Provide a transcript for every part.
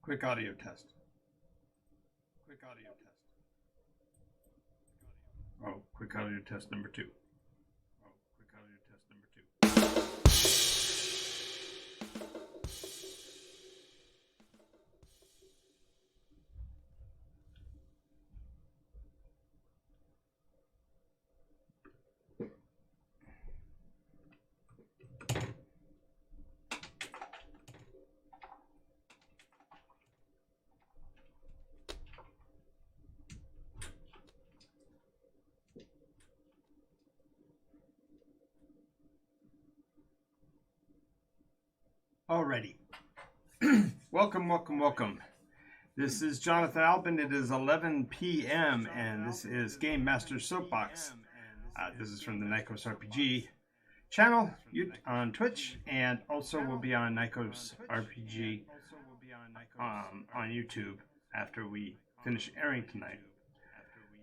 Quick audio test. Quick audio test. Oh, quick audio test number 2. Oh, quick audio test number 2. Alrighty. Welcome. This is Jonathan Albin. It is 11 p.m. and this is Game Master Soapbox. This is from the NycosRPG channel on Twitch, and also will be on NycosRPG on YouTube after we finish airing tonight.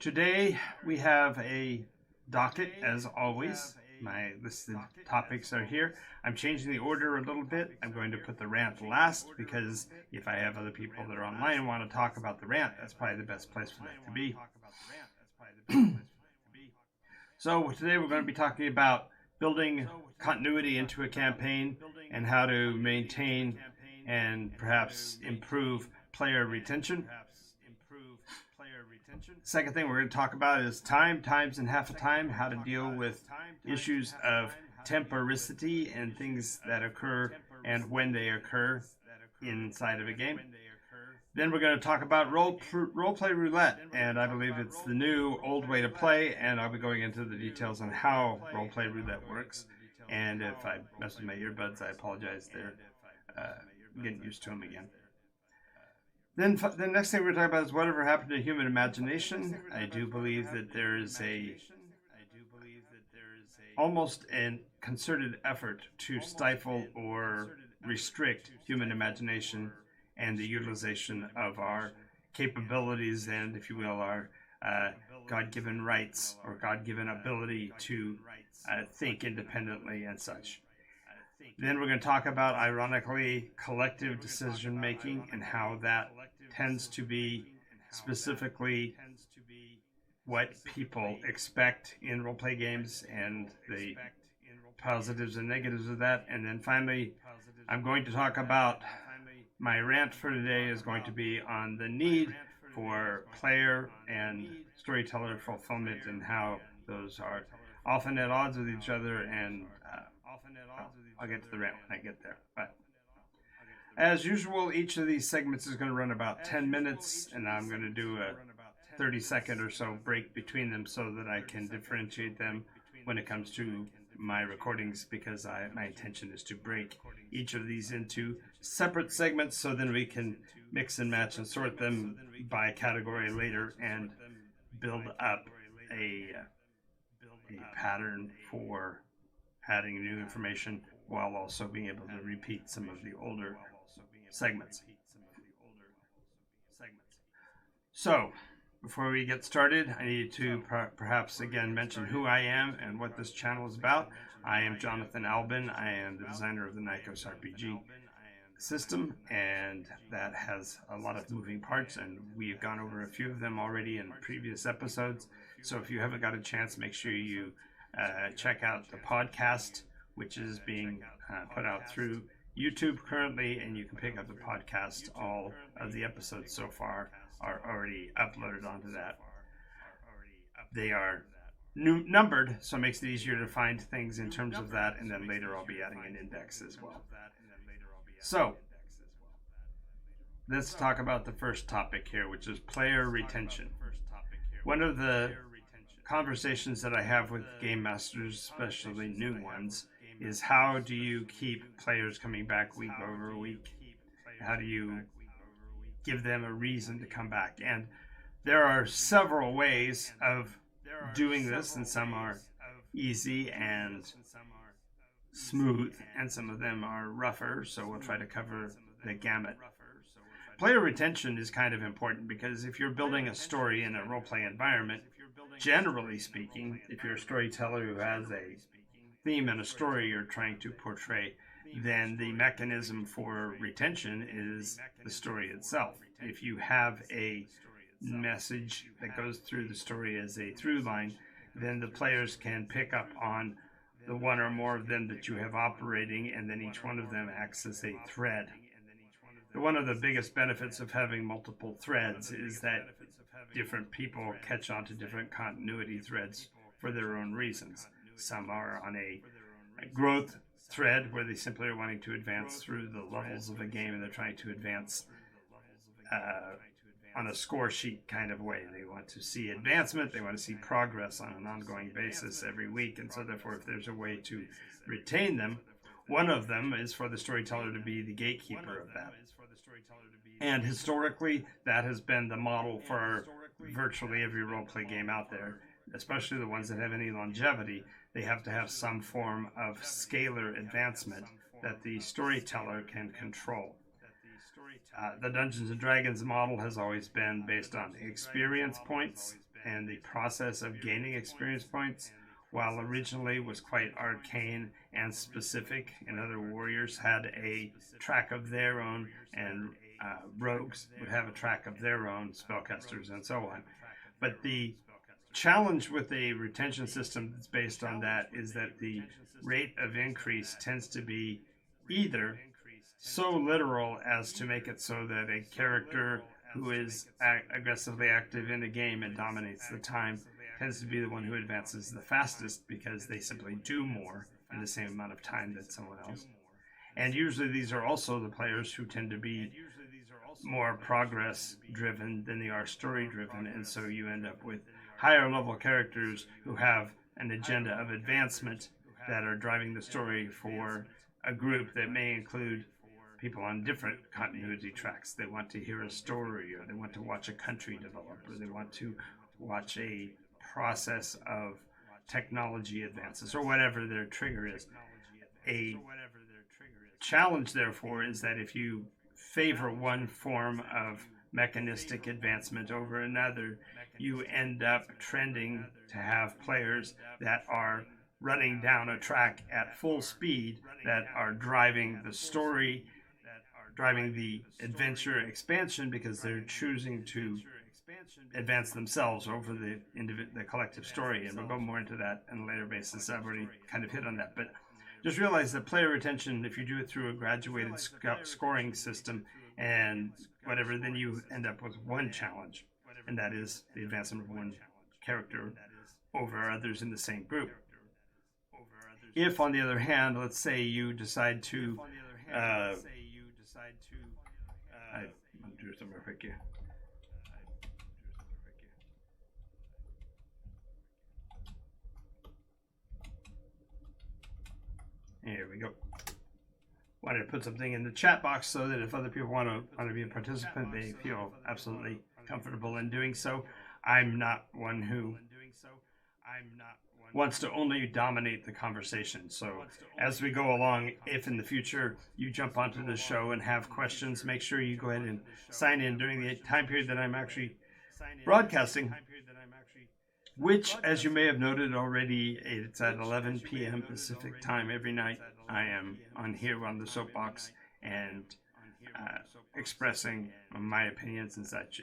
Today we have a docket as always. My listed topics are here. I'm changing the order a little bit. I'm going to put the rant last because if I have other people that are online and want to talk about the rant, that's probably the best place for that to be. So today we're going to be talking about building continuity into a campaign and how to maintain and perhaps improve player retention. Second thing we're going to talk about is times and half a time, how to deal with issues of temporicity and things that occur and when they occur inside of a game. Then we're going to talk about roleplay roulette, and I believe it's the new old way to play, and I'll be going into the details on how roleplay roulette works. And if I mess with my earbuds, I apologize. They're getting used to them again. Then the next thing we're talking about is whatever happened to human imagination. I do believe that there is almost a concerted effort to stifle or restrict human imagination and the utilization of our capabilities and, if you will, our God-given rights or God-given ability to think independently and such. Then we're going to talk about, ironically, collective decision-making and how that tends to be specifically what people expect in role-play games and the positives and negatives of that. And then finally, I'm going to talk about my rant for today is going to be on the need for player and storyteller fulfillment and how those are often at odds with each other, and I'll get to the rant when I get there. But as usual, each of these segments is going to run about 10 minutes, and I'm going to do a 30-second or so break between them so that I can differentiate them when it comes to my recordings, because my intention is to break each of these into separate segments so then we can mix and match and sort them by category later and build up a pattern for adding new information while also being able to repeat some of the older segments. So, before we get started, I need to perhaps again mention who I am and what this channel is about. I am Jonathan Albin. I am the designer of the NycosRPG system, and that has a lot of moving parts, and we've gone over a few of them already in previous episodes. So if you haven't got a chance, make sure you check out the podcast, which is being put out through YouTube currently, and you can pick up the podcast. All of the episodes so far are already uploaded onto that. They are numbered, so it makes it easier to find things in terms of that, and then later I'll be adding an index as well. So, let's talk about the first topic here, which is player retention. One of the conversations that I have with game masters, especially new ones, is how do you keep players coming back week over week? How do you give them a reason to come back? And there are several ways of doing this, and some are easy and smooth, and some of them are rougher, so we'll try to cover the gamut. Player retention is kind of important because if you're building a story in a role-play environment, generally speaking, if you're a storyteller who has a theme and a story you're trying to portray, then the mechanism for retention is the story itself. If you have a message that goes through the story as a through line, then the players can pick up on the one or more of them that you have operating, and then each one of them acts as a thread. One of the biggest benefits of having multiple threads is that different people catch on to different continuity threads for their own reasons. Some are on a growth thread where they simply are wanting to advance through the levels of a game, and they're trying to advance on a score sheet kind of way. They want to see advancement, they want to see progress on an ongoing basis every week, and so therefore if there's a way to retain them, one of them is for the storyteller to be the gatekeeper of that. And historically, that has been the model for virtually every role-play game out there, especially the ones that have any longevity. They have to have some form of scalar advancement that the storyteller can control. The Dungeons & Dragons model has always been based on experience points and the process of gaining experience points, while originally was quite arcane and specific. And other warriors had a track of their own, and rogues would have a track of their own, spellcasters and so on. But the challenge with a retention system that's based on that is that the rate of increase tends to be either so literal as to make it so that a character who is aggressively active in a game and dominates the time tends to be the one who advances the fastest, because they simply do more in the same amount of time that someone else. And usually these are also the players who tend to be more progress driven than they are story driven, and so you end up with higher level characters who have an agenda of advancement that are driving the story for a group that may include people on different continuity tracks. They want to hear a story, or they want to watch a country develop, or they want to watch a process of technology advances, or whatever their trigger is. A challenge, therefore, is that if you favor one form of mechanistic advancement over another, you end up trending to have players that are running down a track at full speed, that are driving the story, driving the adventure expansion, because they're choosing to advance themselves over the collective story. And we'll go more into that on a later basis. I've already kind of hit on that, but just realize that player retention, if you do it through a graduated scoring system and whatever, then you end up with one challenge, and that is the advancement of one character over others in the same group. If, on the other hand, let's say you decide to I'll do some real quick here. Here we go. Wanted to put something in the chat box so that if other people want to be a participant, they feel absolutely comfortable in doing so. I'm not one who wants to only dominate the conversation. So as we go along, if in the future you jump onto the show and have questions, make sure you go ahead and sign in during the time period that I'm actually broadcasting, which, as you may have noted already, it's at 11 p.m. Pacific time every night. I am on here on the Soapbox and expressing my opinions and such.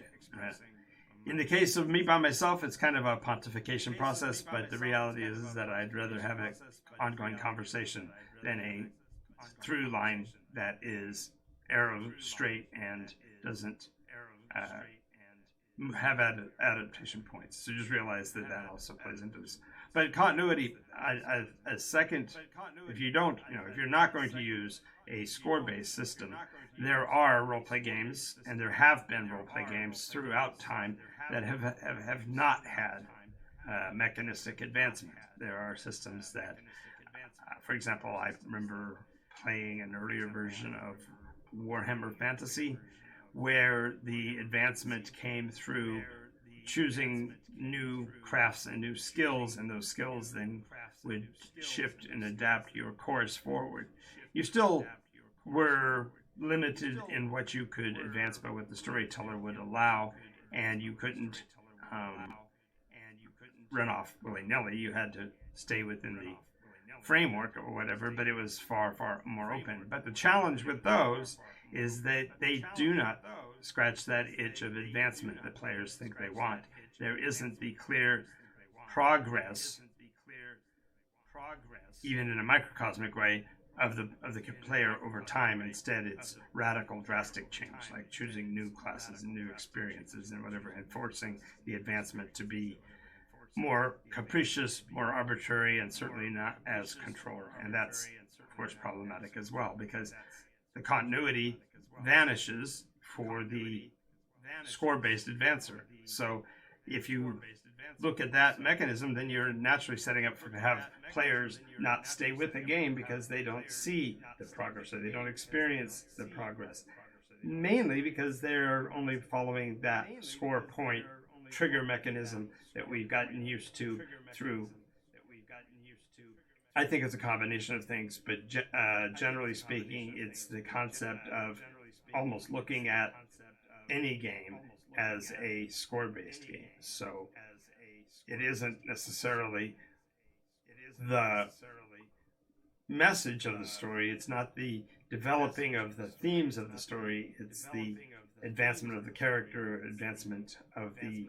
In the case of me by myself, it's kind of a pontification process, but the reality is that I'd rather have an ongoing conversation than a through line that is arrow straight and doesn't have adaptation points. So just realize that that also plays into this. But continuity, a second, if you're not going to use a score-based system, there are role-play games, and there have been role-play games throughout time that have not had mechanistic advancement. There are systems that, for example, I remember playing an earlier version of Warhammer Fantasy, where the advancement came through choosing new crafts and new skills, and those skills then would shift and adapt your course forward. You still were limited in what you could advance by what the storyteller would allow, and you couldn't run off willy-nilly. You had to stay within the framework or whatever, but it was far, far more open. But the challenge with those is that they do not scratch that itch of advancement that players think they want. There isn't the clear progress, even in a microcosmic way, of the player over time. Instead, it's radical, drastic change, like choosing new classes and new experiences and whatever, and forcing the advancement to be more capricious, more arbitrary, and certainly not as controlled. And that's, of course, problematic as well, because the continuity vanishes for the score-based advancer. So if you look at that mechanism, then you're naturally setting up to have players not stay with the game because they don't see the progress or they don't experience the progress. Mainly because they're only following that score point trigger mechanism that we've gotten used to through. I think it's a combination of things, but generally speaking, it's the concept of almost looking at any game as a score-based game. So it isn't necessarily the message of the story. It's not the developing of the themes of the story. It's the advancement of the character, advancement of the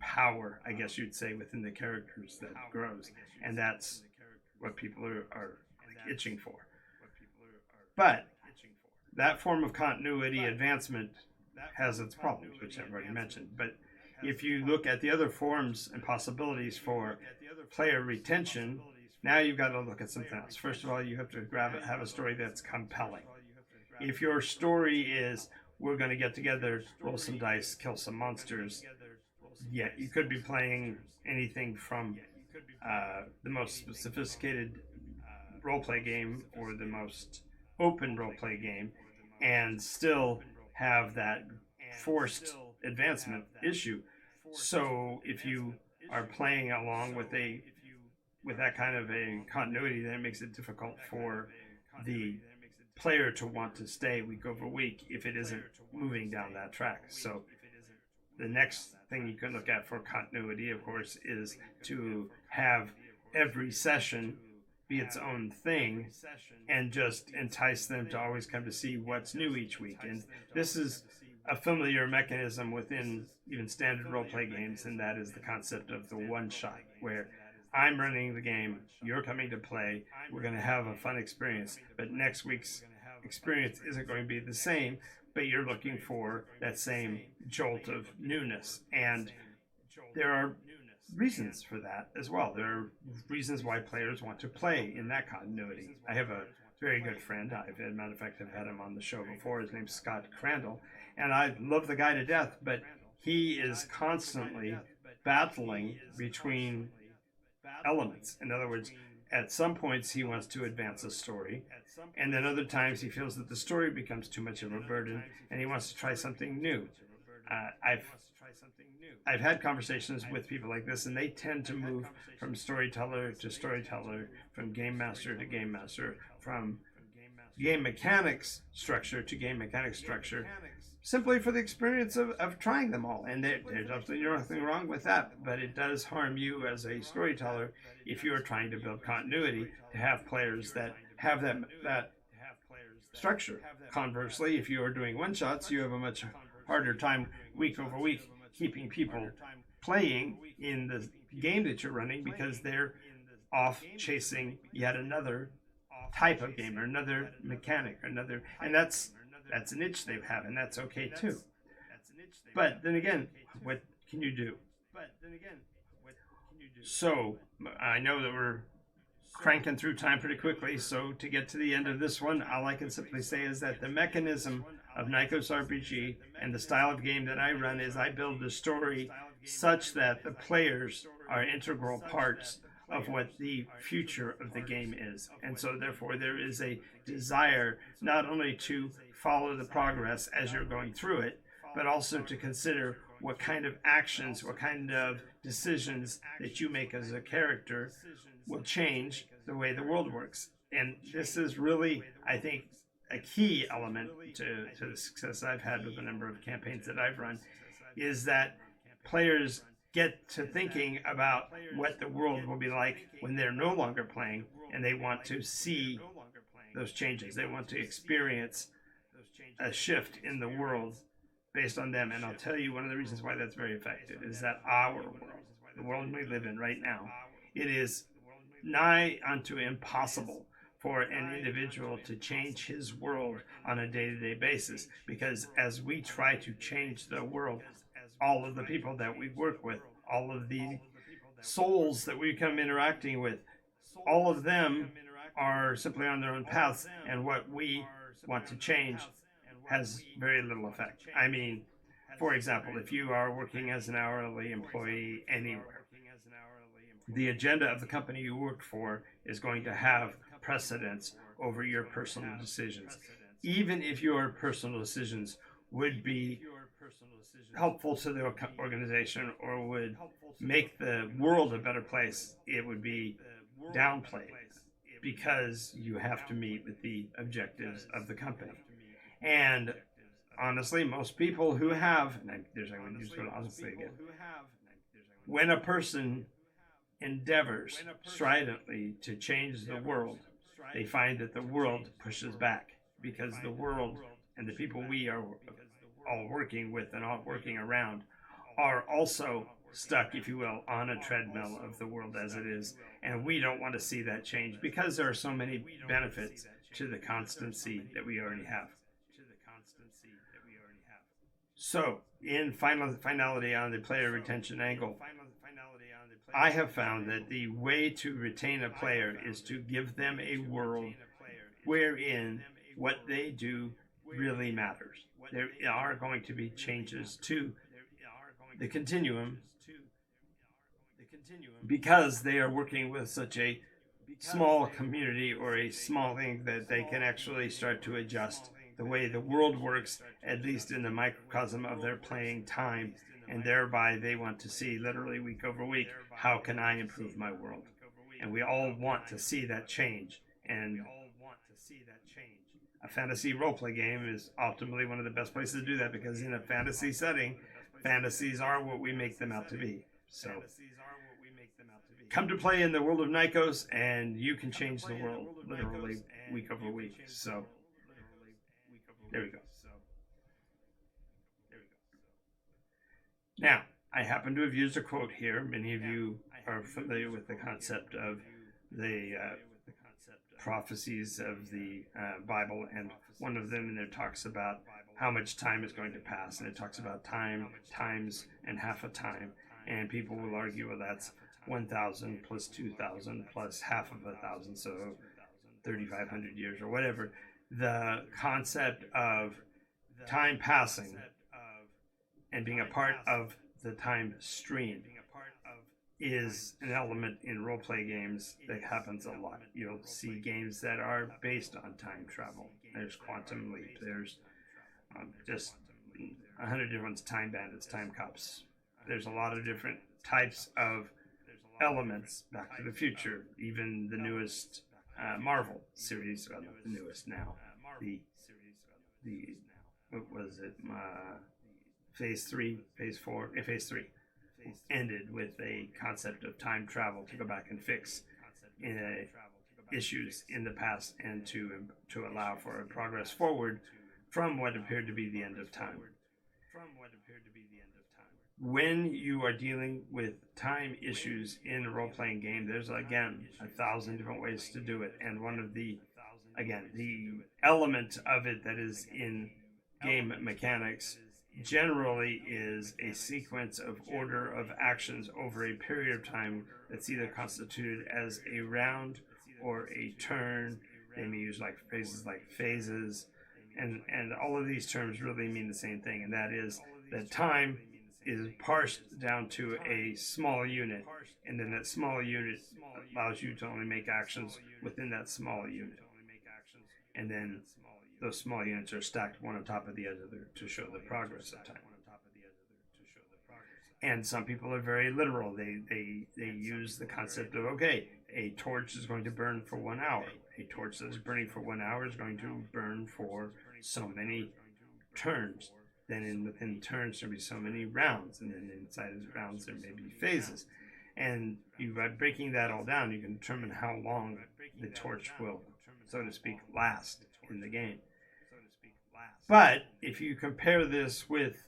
power, I guess you'd say, within the characters that grows. And that's what people are itching for. But that form of continuity advancement has its problems, which I've already mentioned. But if you look at the other forms and possibilities for player retention, now you've got to look at something else. First of all, you have to have a story that's compelling. If your story is, we're going to get together, roll some dice, kill some monsters, yeah, you could be playing anything from the most sophisticated roleplay game or the most open roleplay game and still have that forced advancement issue. So if you are playing along with that kind of a continuity, then it makes it difficult for the player to want to stay week over week if it isn't moving down that track. So the next thing you can look at for continuity, of course, is to have every session be its own thing and just entice them to always come to see what's new each week. And this is a familiar mechanism within even standard roleplay games, and that is the concept of the one-shot, where I'm running the game, you're coming to play, we're going to have a fun experience, but next week's experience isn't going to be the same, but you're looking for that same jolt of newness. And there are reasons for that as well. There are reasons why players want to play in that continuity. I have a very good friend. As a matter of fact, I've had him on the show before. His name's Scott Crandall, and I love the guy to death, but he is constantly battling between elements. In other words, at some points he wants to advance a story, and then other times he feels that the story becomes too much of a burden and he wants to try something new. I've had conversations with people like this, and they tend to move from storyteller to storyteller, from game master to game master, from game mechanics structure to game mechanics structure, simply for the experience of trying them all. And there's absolutely nothing wrong with that, but it does harm you as a storyteller if you are trying to build continuity to have players that have that structure. Conversely, if you are doing one-shots, you have a much harder time week over week keeping people playing in the game that you're running because they're off chasing yet another type of game or another mechanic or another, and that's an itch they have, and that's okay too. But then again, what can you do? So I know that we're cranking through time pretty quickly, so to get to the end of this one, all I can simply say is that the mechanism of NycosRPG and the style of game that I run is I build the story such that the players are integral parts of what the future of the game is. And so therefore there is a desire not only to follow the progress as you're going through it, but also to consider what kind of actions, what kind of decisions that you make as a character will change the way the world works. And this is really, I think, a key element to the success I've had with a number of campaigns that I've run, is that players get to thinking about what the world will be like when they're no longer playing, and they want to see those changes. They want to experience a shift in the world based on them. And I'll tell you, one of the reasons why that's very effective is that our world, the world we live in right now, it is nigh unto impossible for an individual to change his world on a day-to-day basis, because as we try to change the world, all of the people that we work with, all of the souls that we come interacting with, all of them are simply on their own paths, and what we want to change has very little effect. I mean, for example, if you are working as an hourly employee anywhere, the agenda of the company you work for is going to have precedence over your personal decisions. Even if your personal decisions would be helpful to the organization or would make the world a better place, it would be downplayed because you have to meet with the objectives of the company. And honestly, most people who have, when a person endeavors stridently to change the world, they find that the world pushes back, because the world and the people we are all working with and all working around are also stuck, if you will, on a treadmill of the world as it is. And we don't want to see that change because there are so many benefits to the constancy that we already have. So, in finality on the player retention angle, I have found that the way to retain a player is to give them a world wherein what they do really matters. There are going to be changes to the continuum because they are working with such a small community or a small thing that they can actually start to adjust the way the world works, at least in the microcosm of their playing time, and thereby they want to see literally week over week, how can I improve my world? And we all want to see that change. And a fantasy roleplay game is ultimately one of the best places to do that, because in a fantasy setting, fantasies are what we make them out to be. So come to play in the world of Nykos, and you can change the world literally week over week. So there we go. Now, I happen to have used a quote here. Many of you are familiar with the concept of the prophecies of the Bible, and one of them in there talks about how much time is going to pass, and it talks about time, times, and half a time, and people will argue, well, that's 1,000 plus 2,000 plus half of 1,000, so 3,500 years or whatever. The concept of time passing and being a part of the time stream is an element in role-play games that happens a lot. You'll see games that are based on time travel. There's Quantum Leap. There's just 100 different time bandits, time cops. There's a lot of different types of elements. Back to the Future, even the newest Marvel series, well, not the newest now. The what was it? Phase 3 ended with a concept of time travel to go back and fix issues in the past, and to allow for a progress forward from what appeared to be the end of time. When you are dealing with time issues in a role-playing game, there's again 1,000 different ways to do it, and one of the element of it that is in game mechanics generally is a sequence of order of actions over a period of time that's either constituted as a round or a turn. They may use phrases like phases, and all of these terms really mean the same thing, and that is that time is parsed down to a small unit, and then that small unit allows you to only make actions within that small unit, and then those small units are stacked one on top of the other to show the progress of time. And some people are very literal. They use the concept of, okay, a torch is going to burn for 1 hour. A torch that is burning for 1 hour is going to burn for so many turns. then within turns there'll be so many rounds, and then inside of the rounds there may be phases. And by breaking that all down, you can determine how long the torch will, so to speak, last in the game. But if you compare this with,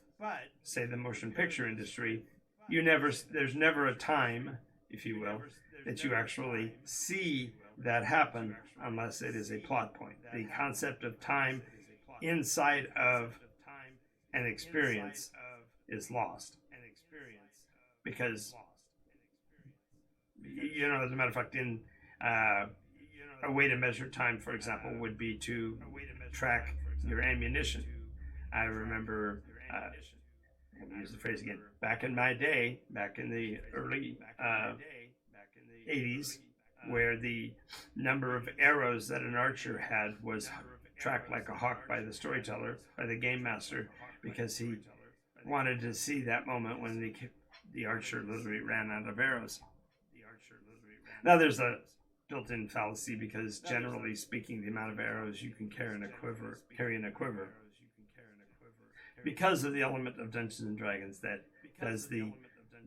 say, the motion picture industry, there's never a time, if you will, that you actually see that happen unless it is a plot point. The concept of time inside of an experience is lost. Because, as a matter of fact, a way to measure time, for example, would be to track your ammunition. I remember, let me use the phrase again, back in my day, back in the early 80s, where the number of arrows that an archer had was tracked like a hawk by the storyteller, by the game master, because he wanted to see that moment when the archer literally ran out of arrows. Now there's a built-in fallacy, because generally speaking, the amount of arrows you can carry in a quiver, because of the element of Dungeons and Dragons, that does the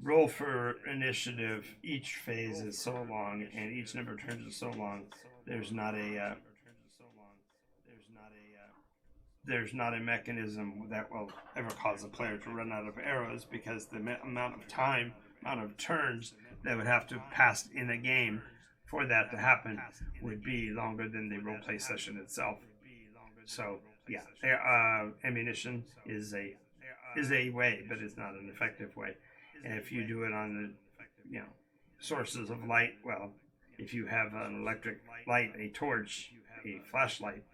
roll for initiative, each phase is so long and each number of turns is so long, there's not a mechanism that will ever cause a player to run out of arrows, because the amount of turns that would have to pass in a game for that to happen would be longer than the roleplay session itself. So yeah, ammunition is a way, but it's not an effective way. And if you do it on the sources of light, well, if you have an electric light, a torch, a flashlight,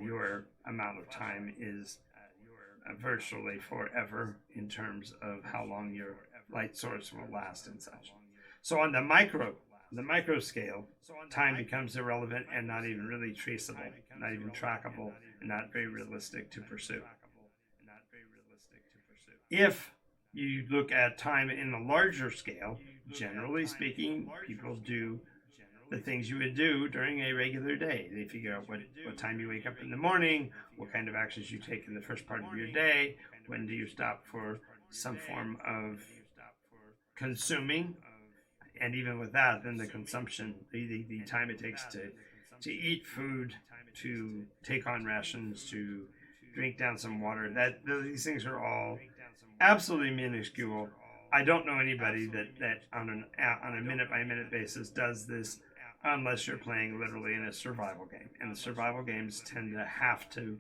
your amount of time is virtually forever in terms of how long your light source will last and such. So on the micro scale, time becomes irrelevant and not even really traceable, not even trackable, and not very realistic to pursue. If you look at time in the larger scale, generally speaking, people do the things you would do during a regular day. They figure out what time you wake up in the morning, what kind of actions you take in the first part of your day, when do you stop for some form of consuming, and even with that, then the consumption, the time it takes to eat food, to take on rations, to drink down some water, these things are all absolutely minuscule. I don't know anybody that on a minute-by-minute basis does this, unless you're playing literally in a survival game. And the survival games tend to have to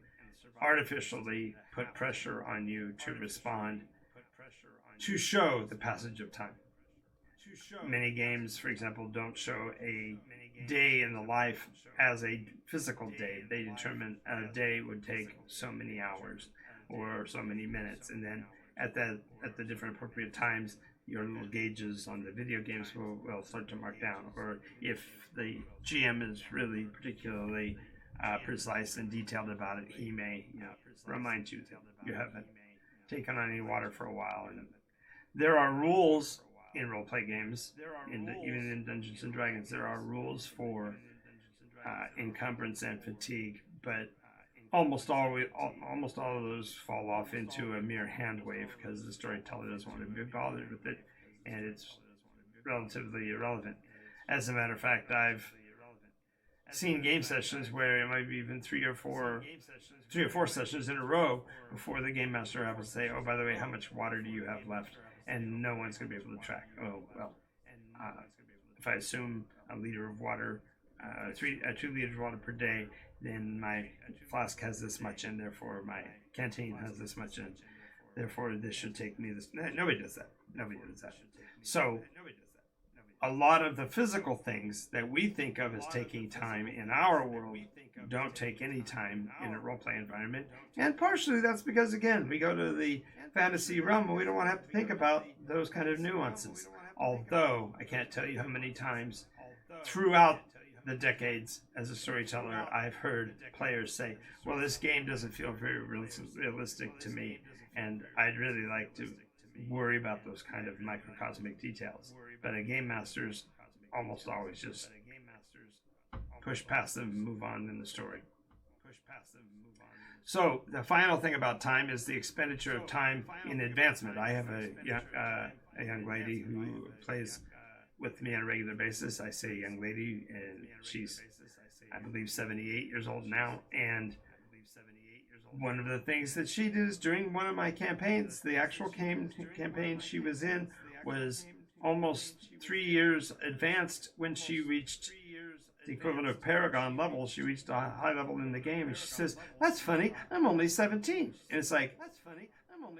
artificially put pressure on you to respond, to show the passage of time. Many games, for example, don't show a day in the life as a physical day. They determine a day would take so many hours or so many minutes, and then at the different appropriate times, your little gauges on the video games will start to mark down. Or if the GM is really particularly precise and detailed about it, he may remind you that you haven't taken on any water for a while. And there are rules in role-play games, even in Dungeons and Dragons. There are rules for encumbrance and fatigue, but almost all of those fall off into a mere hand wave, because the storyteller doesn't want to be bothered with it, and it's relatively irrelevant. As a matter of fact, I've seen game sessions where it might be even three or four sessions in a row before the game master happens to say, "Oh, by the way, how much water do you have left?" And no one's going to be able to track. Oh, well, if I assume a liter of water, 2 liters of water per day, then my flask has this much in, therefore my canteen has this much in, therefore this should take me this. Nobody does that. So a lot of the physical things that we think of as taking time in our world don't take any time in a role-play environment. And partially that's because, again, we go to the fantasy realm and we don't want to have to think about those kind of nuances. Although I can't tell you how many times throughout the decades as a storyteller I've heard players say, "Well, this game doesn't feel very realistic to me, and I'd really like to worry about those kind of microcosmic details." But a game master's almost always just push past them and move on in the story. So the final thing about time is the expenditure of time in advancement. I have a young lady who plays with me on a regular basis. I say young lady, and she's, I believe, 78 years old now. And one of the things that she did is during one of my campaigns, the actual campaign she was in was almost 3 years advanced when she reached the equivalent of Paragon level. She reached a high level in the game, and she says, "That's funny. I'm only 17." And it's like,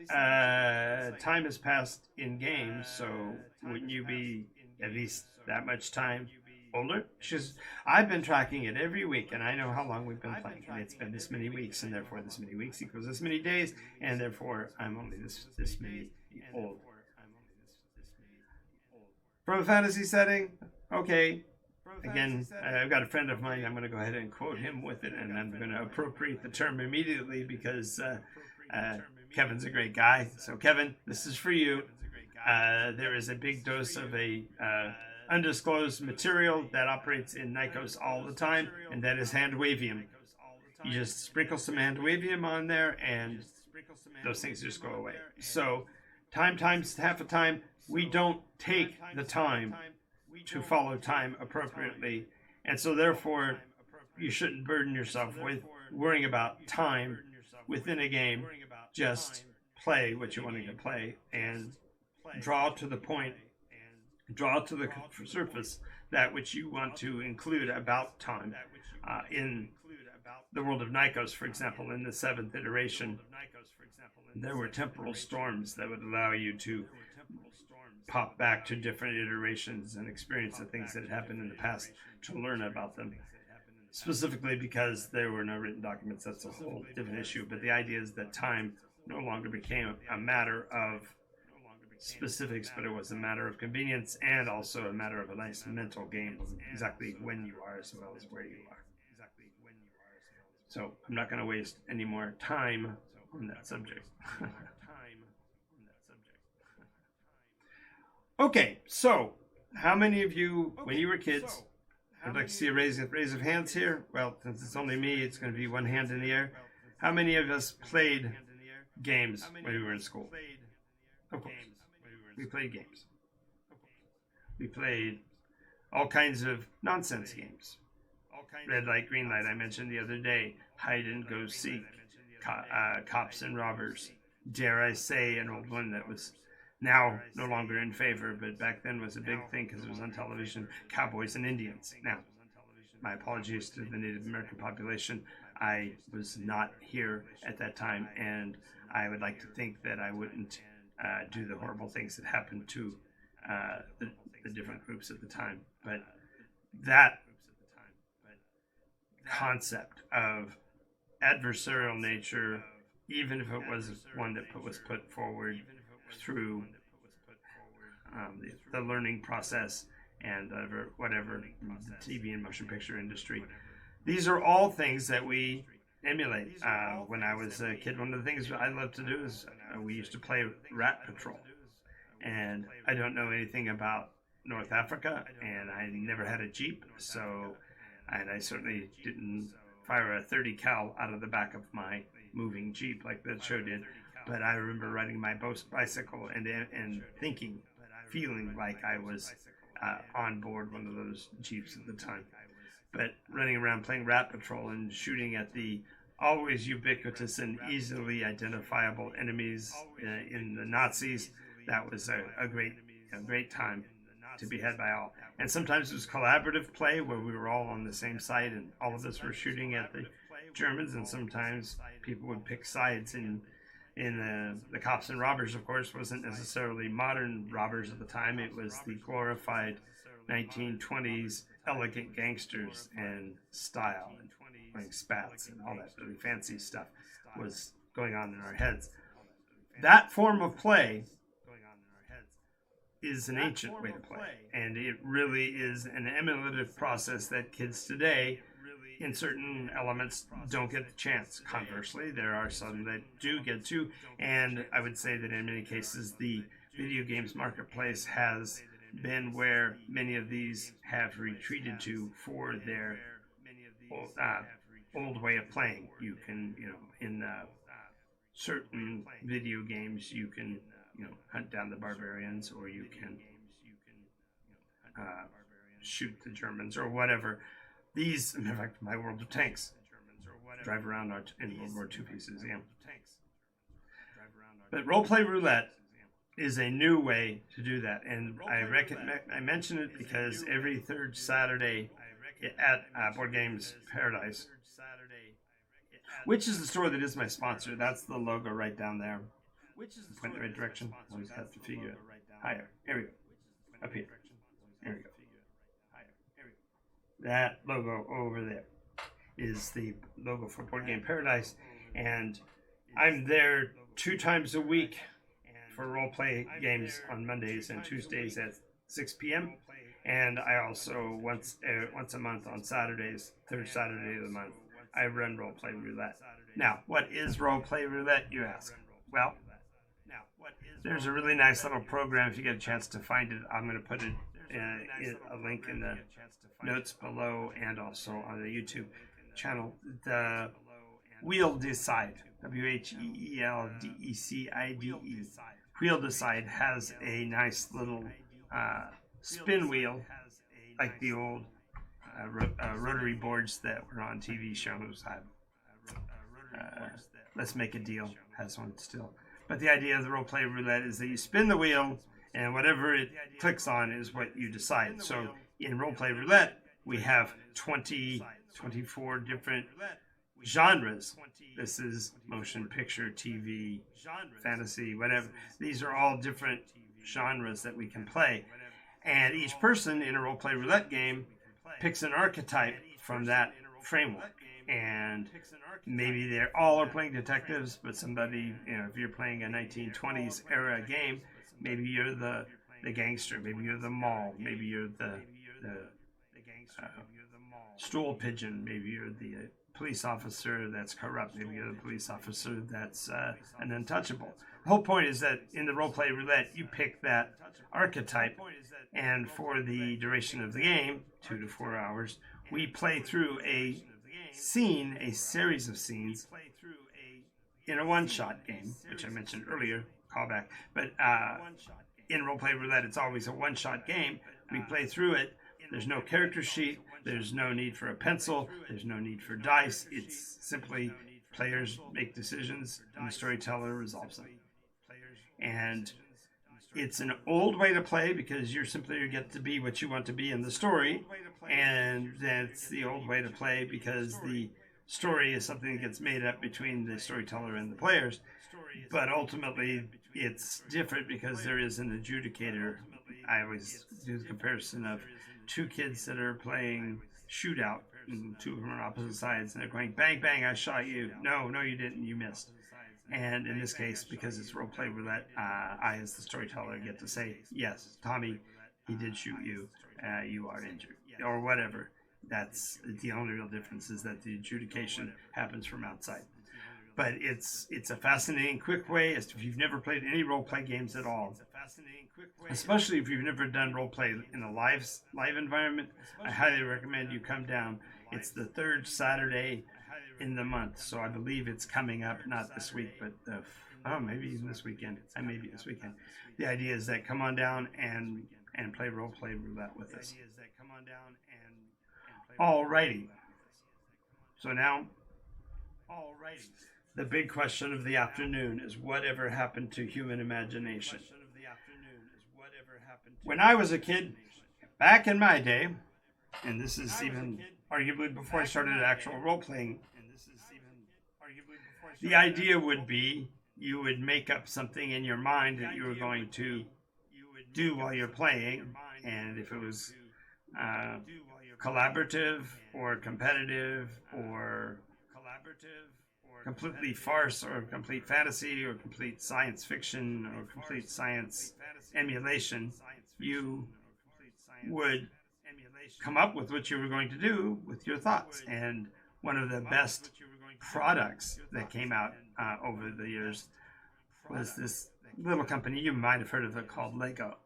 time has passed in games, so wouldn't you be at least that much time older? She's, "I've been tracking it every week, and I know how long we've been playing, and it's been this many weeks, and therefore this many weeks equals this many days, and therefore I'm only this many old." From a fantasy setting, okay. Again, I've got a friend of mine. I'm going to go ahead and quote him with it, and I'm going to appropriate the term immediately because Kevin's a great guy. So, Kevin, this is for you. There is a big dose of a undisclosed material that operates in Nikos all the time, and that is handwavium. You just sprinkle some handwavium on there, and those things just go away. So, time times half a time, we don't take the time to follow time appropriately, and so therefore you shouldn't burden yourself with worrying about time within a game. Just play what you want to play and draw to the point, draw to the surface that which you want to include about time. In the world of Nikos, for example, in the 7th iteration, there were temporal storms that would allow you to pop back to different iterations and experience the things that had happened in the past to learn about them. Specifically because there were no written documents, that's a whole different issue. But the idea is that time no longer became a matter of specifics, but it was a matter of convenience and also a matter of a nice mental game of exactly when you are as well as where you are. So I'm not going to waste any more time on that subject. Okay, so how many of you, when you were kids, I'd like to see a raise of hands here. Well, since it's only me, it's going to be one hand in the air. How many of us played games when we were in school? Of course. We played games. We played all kinds of nonsense games. Red light, green light, I mentioned the other day. Hide and go seek. Cops and robbers. Dare I say, an old one that was now no longer in favor, but back then was a big thing because it was on television, Cowboys and Indians. Now, my apologies to the Native American population. I was not here at that time, and I would like to think that I wouldn't do the horrible things that happened to the different groups at the time. But that concept of adversarial nature, even if it was one that was put forward through the learning process and whatever the TV and motion picture industry. These are all things that we emulate. When I was a kid, one of the things I loved to do is we used to play Rat Patrol. And I don't know anything about North Africa, and I never had a Jeep, and I certainly didn't fire a 30 cal out of the back of my moving Jeep like that show did. But I remember riding my bicycle and feeling like I was on board one of those Jeeps at the time. But running around playing Rat Patrol and shooting at the always ubiquitous and easily identifiable enemies in the Nazis, that was a great time to be had by all. And sometimes it was collaborative play where we were all on the same side and all of us were shooting at the Germans, and sometimes people would pick sides in the cops and robbers. Of course, wasn't necessarily modern robbers at the time. It was the glorified 1920s elegant gangsters and style and wearing spats and all that really fancy stuff was going on in our heads. That form of play is an ancient way to play, and it really is an emulative process that kids today in certain elements don't get the chance. Conversely, there are some that do get to, and I would say that in many cases the video games marketplace has been where many of these have retreated to for their old way of playing. You can, in certain video games, you can, hunt down the barbarians, or you can shoot the Germans or whatever. These, in fact, my World of Tanks, drive around in World War II pieces, yeah. But roleplay roulette is a new way to do that, and I mention it because every third Saturday at Board Games Paradise, which is the store that is my sponsor. That's the logo right down there. Point in the right direction. I always have to figure it higher. Here we go. Up here. Here we go. That logo over there is the logo for Board Game Paradise, and I'm there 2 times a week for role-play games on Mondays and Tuesdays at 6 p.m. And I also, once a month on Saturdays, third Saturday of the month, I run role-play roulette. Now, what is role-play roulette, you ask? Well, there's a really nice little program. If you get a chance to find it, I'm going to put a link in the notes below and also on the YouTube channel. The Wheel Decide, WHEELDECIDE. Wheel Decide has a nice little spin wheel, like the old rotary boards that were on TV shows. Let's Make a Deal has one still. But the idea of the role play roulette is that you spin the wheel, and whatever it clicks on is what you decide. So in role play roulette, we have 24 different genres. This is motion picture, TV, fantasy, whatever. These are all different genres that we can play. And each person in a role play roulette game picks an archetype from that framework. And maybe they're all are playing detectives, but somebody, if you're playing a 1920s era game, maybe you're the gangster, maybe you're the mall, maybe you're the stool pigeon, maybe you're the police officer that's corrupt, maybe you're the police officer that's an untouchable. The whole point is that in the role-play roulette, you pick that archetype, and for the duration of the game, 2 to 4 hours, we play through a series of scenes in a one-shot game, which I mentioned earlier, callback. But in role-play roulette, it's always a one-shot game. We play through it. There's no character sheet. There's no need for a pencil. There's no need for dice. It's simply players make decisions and the storyteller resolves them. And it's an old way to play because you get to be what you want to be in the story. And that's the old way to play because the story is something that gets made up between the storyteller and the players. But ultimately, it's different because there is an adjudicator. I always do the comparison of 2 kids that are playing shootout, and 2 of them are on opposite sides, and they're going, bang, bang, I shot you. No, you didn't, you missed. And in this case, because it's role-play roulette, I, as the storyteller, get to say, yes, Tommy, he did shoot you, you are injured, or whatever. That's the only real difference, is that the adjudication happens from outside. But it's a fascinating, quick way, as if you've never played any role-play games at all, especially if you've never done role-play in a live environment. I highly recommend you come down. It's the 3rd Saturday in the month, so I believe it's coming up, not this week, but maybe even this weekend. Maybe this weekend. The idea is that come on down and play role-play roulette with us. Alrighty. So now, the big question of the afternoon is, whatever happened to human imagination? When I was a kid, back in my day, and this is even arguably before I started actual role-playing, the idea would be you would make up something in your mind that you were going to do while you're playing, and if it was collaborative or competitive or completely farce or complete fantasy or complete science fiction or complete science emulation, you would come up with what you were going to do with your thoughts. And one of the best products that came out over the years was this little company, you might have heard of it, called Lego.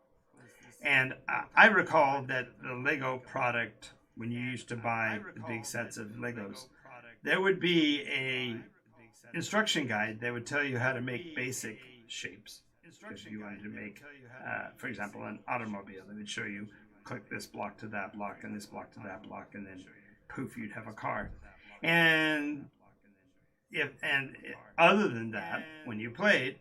And I recall that the Lego product, when you used to buy the big sets of Legos, there would be a instruction guide that would tell you how to make basic shapes. If you wanted to make, for example, an automobile, it would show you click this block to that block and this block to that block, and then poof, you'd have a car. And other than that, when you played,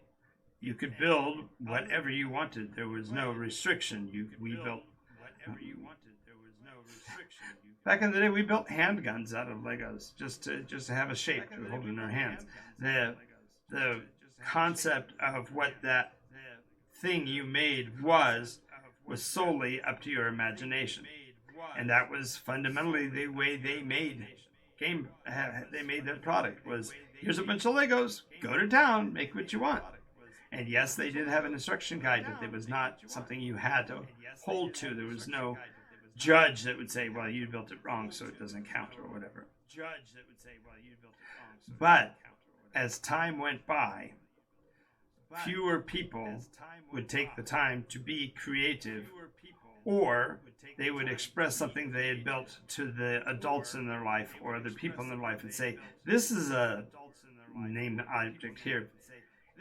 you could build whatever you wanted. There was no restriction. We built whatever you wanted. There was no restriction. Back in the day, we built handguns out of Legos just to have a shape to hold in our hands. The concept of what that thing you made was solely up to your imagination, and that was fundamentally the way they made their product. Was here's a bunch of Legos, go to town, make what you want. And yes, they did have an instruction guide, but it was not something you had to hold to. There was no judge that would say, well, you built it wrong, so it doesn't count, or whatever. But as time went by, fewer people would take the time to be creative, or they would express something they had built to the adults in their life or other people in their life and say, this is a named object here.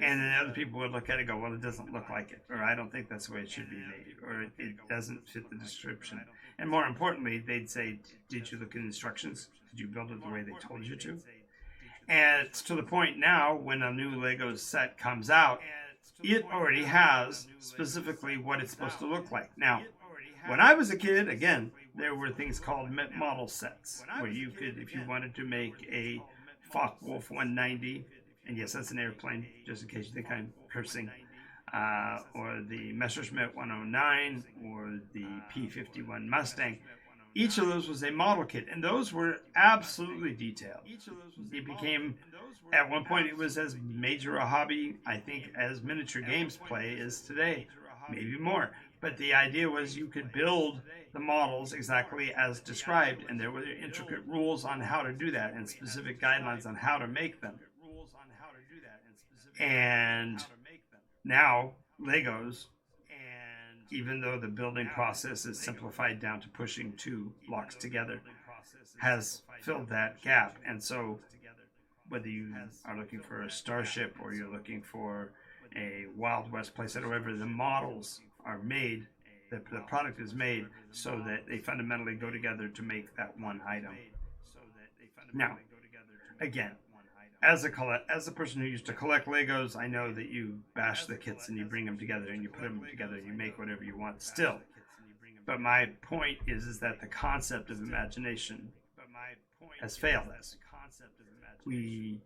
And then other people would look at it and go, well, it doesn't look like it, or I don't think that's the way it should be made, or it doesn't fit the description. And more importantly, they'd say, did you look at instructions? Did you build it the way they told you to? And it's to the point now, when a new Lego set comes out, it already has specifically what it's supposed to look like. Now, when I was a kid, again, there were things called model sets, where you could, if you wanted to make a Focke-Wulf 190, and yes, that's an airplane, just in case you think I'm cursing, or the Messerschmitt 109, or the P-51 Mustang. Each of those was a model kit, and those were absolutely detailed. It became, at one point, it was as major a hobby, I think, as miniature games play is today, maybe more. But the idea was you could build the models exactly as described, and there were intricate rules on how to do that, and specific guidelines on how to make them. And now, Legos, even though the building process is simplified down to pushing two blocks together, has filled that gap. And so, whether you are looking for a starship or you're looking for a Wild West playset or whatever, the models are made, the product is made so that they fundamentally go together to make that one item. Now, again, as a person who used to collect Legos, I know that you bash the kits and you bring them together and you put them together and you make whatever you want still. But my point is that the concept of imagination has failed us. We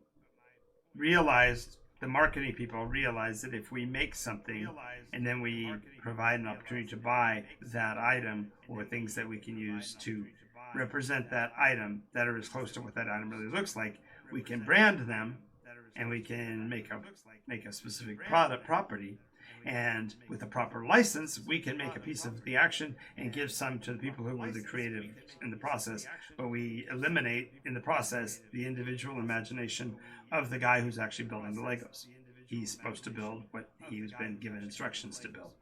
realized, the marketing people realized, that if we make something and then we provide an opportunity to buy that item or things that we can use to represent that item that are as close to what that item really looks like, we can brand them and we can make a specific property, and with a proper license we can make a piece of the action and give some to the people who were the creative in the process, but we eliminate in the process the individual imagination of the guy who's actually building the Legos. He's supposed to build what he's been given instructions to build.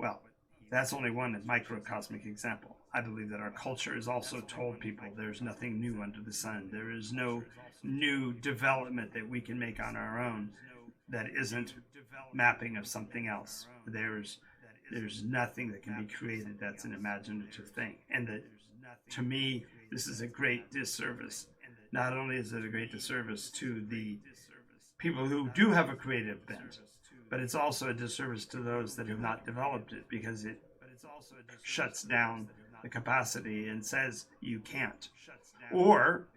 Well, that's only one microcosmic example. I believe that our culture has also told people there's nothing new under the sun. There is no new development that we can make on our own that isn't mapping of something else. There's nothing that can be created that's an imaginative thing. And that, to me, this is a great disservice. Not only is it a great disservice to the people who do have a creative bent, but it's also a disservice to those that have not developed it, because it shuts down the capacity and says you can't. Or,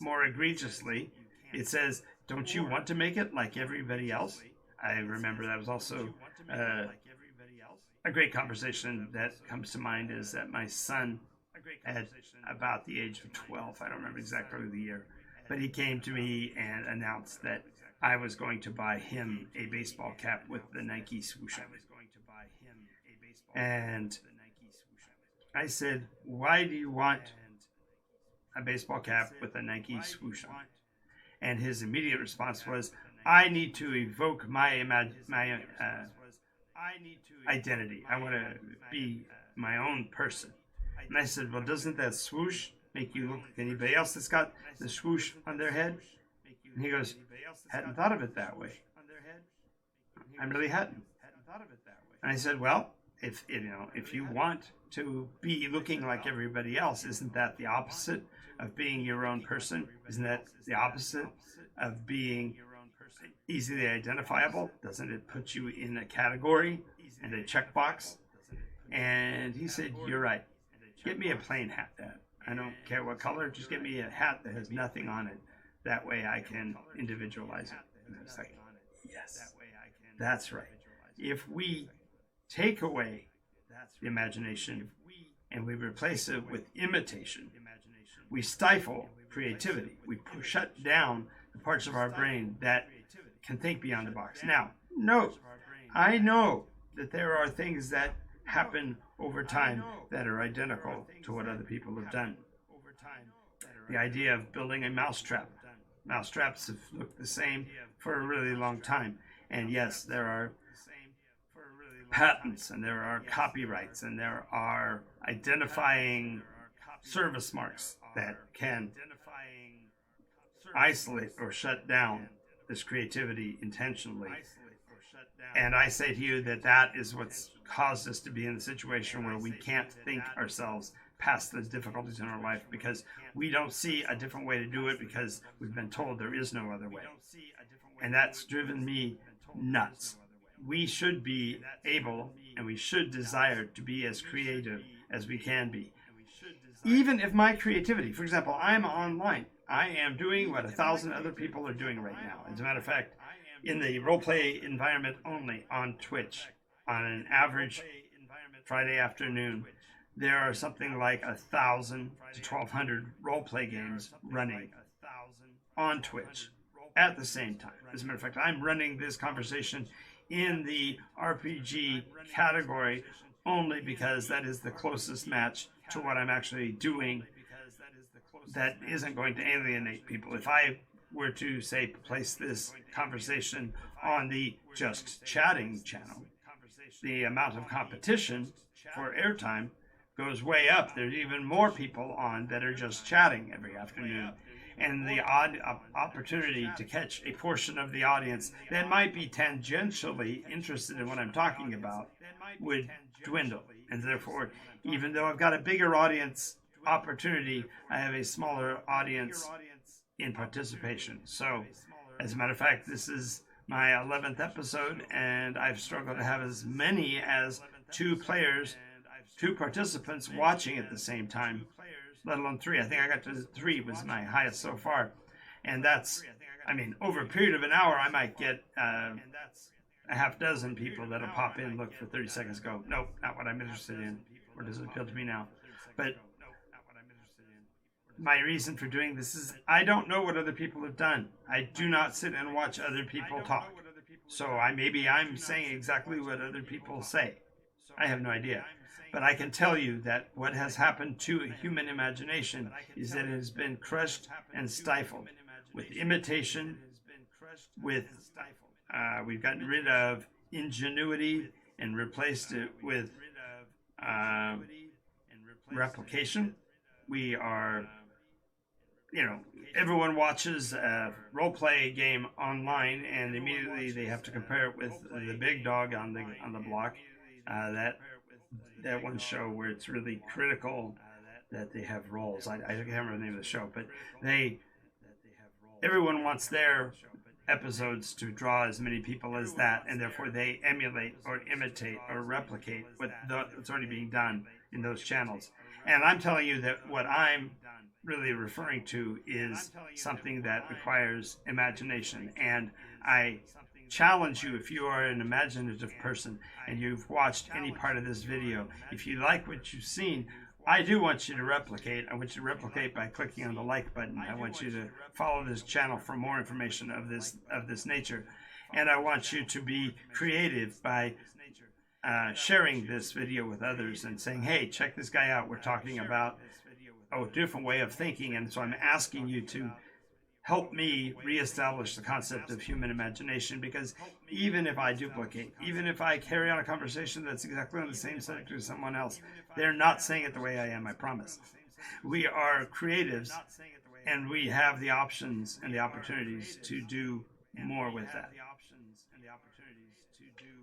more egregiously, it says, don't you want to make it like everybody else? I remember that was also a great conversation that comes to mind, is that my son, at about the age of 12, I don't remember exactly the year, but he came to me and announced that I was going to buy him a baseball cap with the Nike swoosh on it. And I said, why do you want a baseball cap with a Nike swoosh on it? And his immediate response was, I need to evoke my identity. I want to be my own person. And I said, well, doesn't that swoosh make you look like anybody else that's got the swoosh on their head? And he goes, hadn't thought of it that way. I really hadn't. And I said, well, if you want to be looking like everybody else, isn't that the opposite of being your own person? Isn't that the opposite of being easily identifiable? Doesn't it put you in a category and a checkbox? And he said, you're right. Get me a plain hat, Dad. I don't care what color. Just get me a hat that has nothing on it. That way I can individualize it. And I was like, yes, that's right. If we take away the imagination and we replace it with imitation, we stifle creativity. We shut down the parts of our brain that can think beyond the box. Now, note, I know that there are things that happen over time that are identical to what other people have done. The idea of building a mousetrap. Mousetraps have looked the same for a really long time. And yes, there are patents and there are copyrights and there are identifying service marks that can isolate or shut down this creativity intentionally. And I say to you that that is what's caused us to be in the situation where we can't think ourselves past the difficulties in our life because we don't see a different way to do it because we've been told there is no other way. And that's driven me nuts. We should be able and we should desire to be as creative as we can be. Even if my creativity, for example, I'm online. I am doing what 1,000 other people are doing right now. As a matter of fact, in the roleplay environment only on Twitch, on an average Friday afternoon, there are something like 1,000 to 1,200 roleplay games running on Twitch at the same time. As a matter of fact, I'm running this conversation in the RPG category only because that is the closest match to what I'm actually doing that isn't going to alienate people. If I were to, say, place this conversation on the Just Chatting channel, the amount of competition for airtime goes way up. There's even more people on that are just chatting every afternoon. And the odd opportunity to catch a portion of the audience that might be tangentially interested in what I'm talking about would dwindle. And therefore, even though I've got a bigger audience opportunity, I have a smaller audience in participation. So, as a matter of fact, this is my 11th episode, and I've struggled to have as many as 2 participants watching at the same time, let alone 3. I think I got to 3 was my highest so far. And that's, I mean, over a period of an hour, I might get a half dozen people that'll pop in, look for 30 seconds, go, nope, not what I'm interested in, or does it appeal to me now? But my reason for doing this is I don't know what other people have done. I do not sit and watch other people talk. So maybe I'm saying exactly what other people say. I have no idea. But I can tell you that what has happened to a human imagination is that it has been crushed and stifled with imitation, with we've gotten rid of ingenuity and replaced it with replication. We are, everyone watches a role-play game online and immediately they have to compare it with the big dog on the block. That one show where it's really critical that they have roles. I can't remember the name of the show, but everyone wants their episodes to draw as many people as that, and therefore they emulate or imitate or replicate what's already being done in those channels. And I'm telling you that what I'm really referring to is something that requires imagination. And I challenge you, if you are an imaginative person and you've watched any part of this video, if you like what you've seen, I do want you to replicate. I want you to replicate by clicking on the like button. I want you to follow this channel for more information of this nature. And I want you to be creative by sharing this video with others and saying, hey, check this guy out. We're talking about a different way of thinking. And so I'm asking you to help me reestablish the concept of human imagination, because even if I duplicate, even if I carry on a conversation that's exactly on the same subject as someone else, they're not saying it the way I am, I promise. We are creatives, and we have the options and the opportunities to do more with that.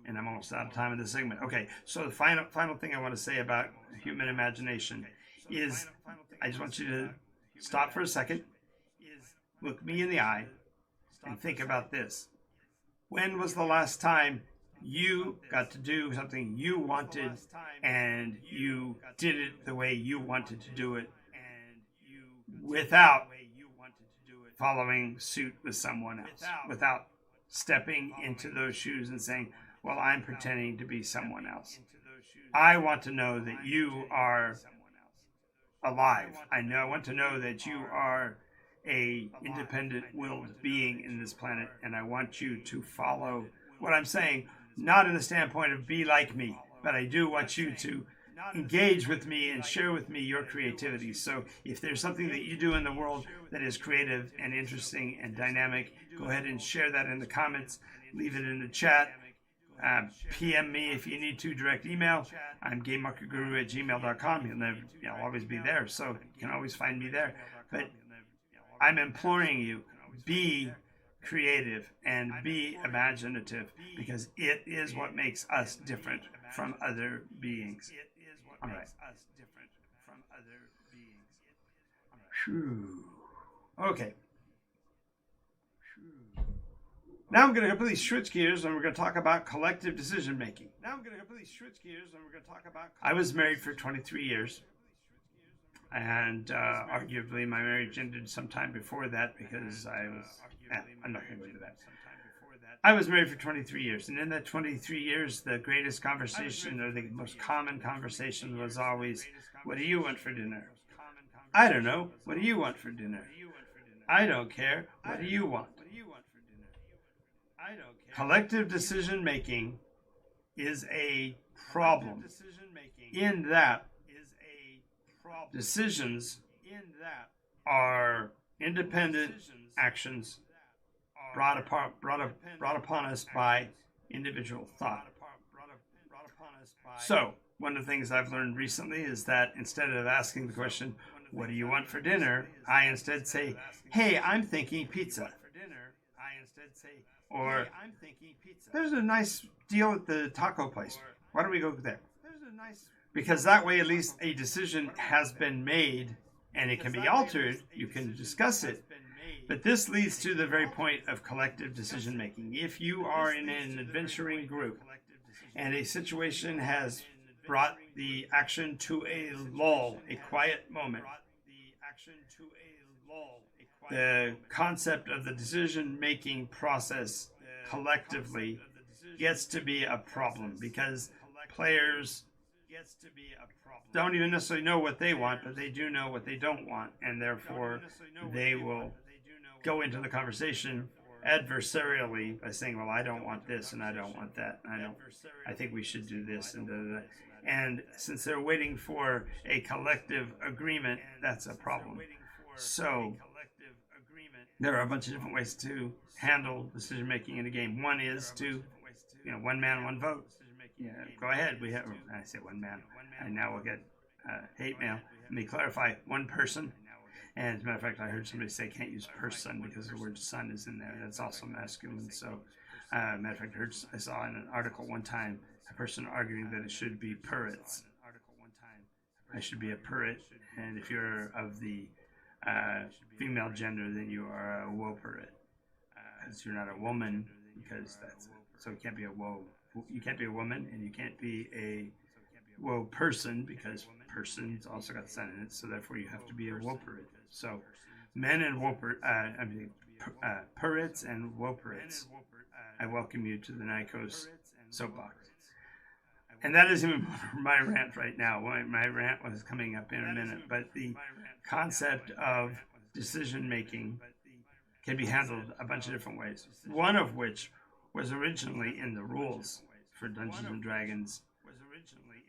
And I'm almost out of time in this segment. Okay, so the final thing I want to say about human imagination is I just want you to stop for a second, look me in the eye, and think about this. When was the last time you got to do something you wanted and you did it the way you wanted to do it without following suit with someone else, without stepping into those shoes and saying, well, I'm pretending to be someone else. I want to know that you are alive. I want to know that you are a independent willed being in this planet, and I want you to follow what I'm saying, not in the standpoint of be like me, but I do want you to engage with me and share with me your creativity. So if there's something that you do in the world that is creative and interesting and dynamic, go ahead and share that in the comments, leave it in the chat. PM me if you need to, direct email. I'm gamemarketguru@gmail.com. I'll always be there, so you can always find me there. But I'm imploring you, be creative and be imaginative, because it is what makes us different from other beings. All right. Okay. Now I'm going to completely switch gears, and we're going to talk about collective decision making. I was married for 23 years, and arguably my marriage ended sometime before that because I'm not going to do that. I was married for 23 years, and in that 23 years, the greatest conversation, or the most common conversation, was always, what do you want for dinner? I don't know. What do you want for dinner? I don't care. What do you want? Collective decision making is a problem in that decisions are independent actions brought upon us by individual thought. So, one of the things I've learned recently is that instead of asking the question, what do you want for dinner? I instead say, hey, I'm thinking pizza. Or, there's a nice deal at the taco place. Why don't we go there? Because that way, at least a decision has been made, and it can be altered. You can discuss it. But this leads to the very point of collective decision making. If you are in an adventuring group and a situation has brought the action to a lull, a quiet moment, the concept of the decision making process collectively gets to be a problem, because players don't even necessarily know what they want, but they do know what they don't want, and therefore they will go into the conversation adversarially by saying, well, I don't want this and I don't want that. I think we should do this and da, da, da. And since they're waiting for a collective agreement, that's a problem. So there are a bunch of different ways to handle decision making in a game. One is to, one man, one vote. Yeah, go ahead. I say one man, and now we'll get hate mail. Let me clarify: one person. And as a matter of fact, I heard somebody say can't use person because the word son is in there. That's also masculine. So, matter of fact, I saw in an article one time a person arguing that it should be purits. I should be a purit, and if you're of the female gender, then you are a woe purit. Because you're not a woman, because so you can't be a woe. You can't be a woman, and you can't be a woe person, because person's also got son in it, so therefore you have to be a wopurit. So men and purits and wopurits, I welcome you to the Nycos Soapbox. And that isn't even my rant right now. My rant was coming up in a minute, but the concept of decision making can be handled a bunch of different ways. One of which was originally in the rules for Dungeons and Dragons.